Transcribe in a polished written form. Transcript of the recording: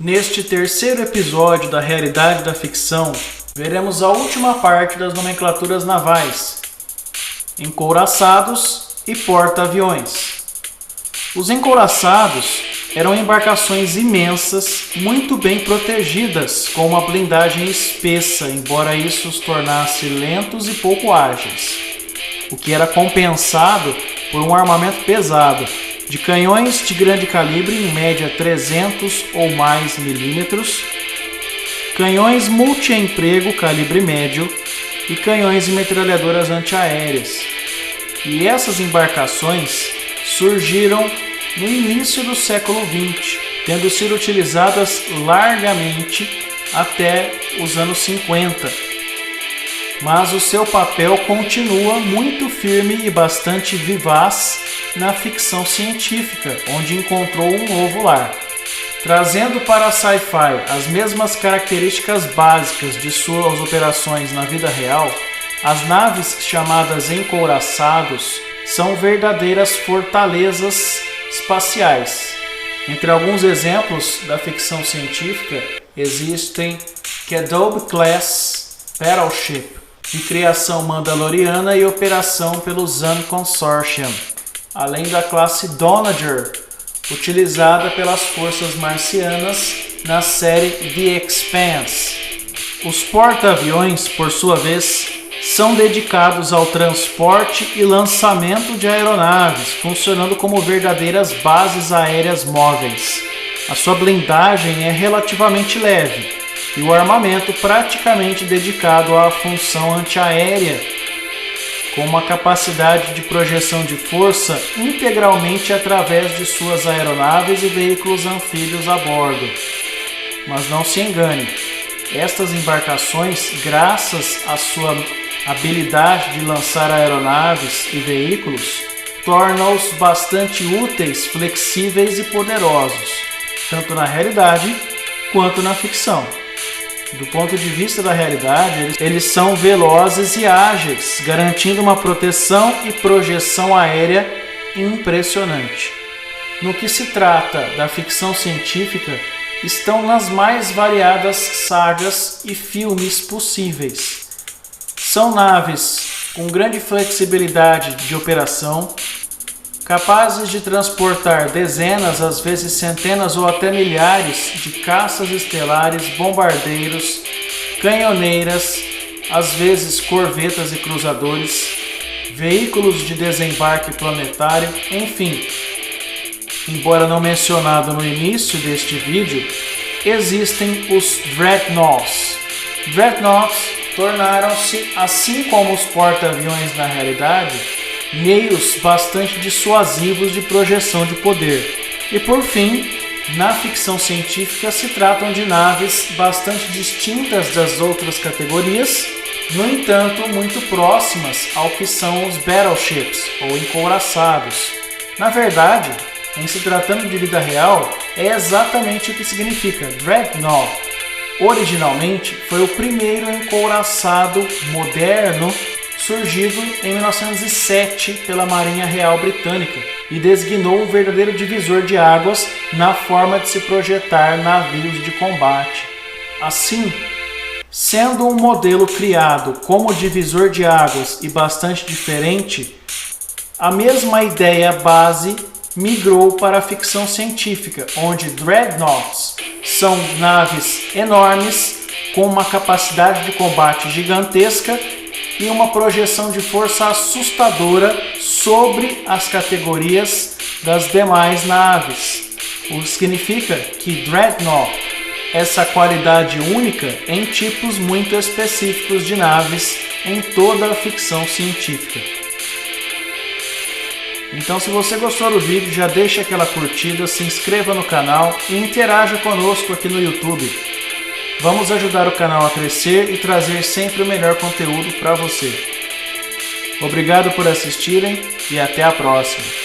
Neste terceiro episódio da Realidade da Ficção, veremos a última parte das nomenclaturas navais, encouraçados e porta-aviões. Os encouraçados eram embarcações imensas, muito bem protegidas, com uma blindagem espessa, embora isso os tornasse lentos e pouco ágeis, o que era compensado por um armamento pesado, de canhões de grande calibre, em média 300 ou mais milímetros, canhões multi-emprego calibre médio e canhões e metralhadoras antiaéreas. E essas embarcações surgiram no início do século XX, tendo sido utilizadas largamente até os anos 50. Mas o seu papel continua muito firme e bastante vivaz na ficção científica, onde encontrou um novo lar. Trazendo para a sci-fi as mesmas características básicas de suas operações na vida real, as naves chamadas encouraçados são verdadeiras fortalezas espaciais. Entre alguns exemplos da ficção científica existem Cadobe Class Battleship, de criação mandaloriana e operação pelo Zan Consortium, além da classe Donager, utilizada pelas forças marcianas na série The Expanse. Os porta-aviões, por sua vez, são dedicados ao transporte e lançamento de aeronaves, funcionando como verdadeiras bases aéreas móveis. A sua blindagem é relativamente leve e o armamento praticamente dedicado à função antiaérea, com uma capacidade de projeção de força integralmente através de suas aeronaves e veículos anfíbios a bordo. Mas não se engane, estas embarcações, graças à sua habilidade de lançar aeronaves e veículos, tornam-os bastante úteis, flexíveis e poderosos, tanto na realidade quanto na ficção. Do ponto de vista da realidade, eles são velozes e ágeis, garantindo uma proteção e projeção aérea impressionante. No que se trata da ficção científica, estão nas mais variadas sagas e filmes possíveis. São naves com grande flexibilidade de operação, capazes de transportar dezenas, às vezes centenas ou até milhares de caças estelares, bombardeiros, canhoneiras, às vezes corvetas e cruzadores, veículos de desembarque planetário, enfim. Embora não mencionado no início deste vídeo, existem os Dreadnoughts. Dreadnoughts tornaram-se, assim como os porta-aviões na realidade, meios bastante dissuasivos de projeção de poder. E por fim, na ficção científica se tratam de naves bastante distintas das outras categorias, no entanto muito próximas ao que são os battleships, ou encouraçados. Na verdade, em se tratando de vida real, é exatamente o que significa Dreadnought. Originalmente, foi o primeiro encouraçado moderno surgido em 1907 pela Marinha Real Britânica e designou um verdadeiro divisor de águas na forma de se projetar navios de combate. Assim, sendo um modelo criado como divisor de águas e bastante diferente, a mesma ideia base migrou para a ficção científica, onde Dreadnoughts são naves enormes com uma capacidade de combate gigantesca e uma projeção de força assustadora sobre as categorias das demais naves, o que significa que Dreadnought é essa qualidade única em tipos muito específicos de naves em toda a ficção científica. Então, se você gostou do vídeo, já deixa aquela curtida, se inscreva no canal e interaja conosco aqui no YouTube. Vamos ajudar o canal a crescer e trazer sempre o melhor conteúdo para você. Obrigado por assistirem e até a próxima.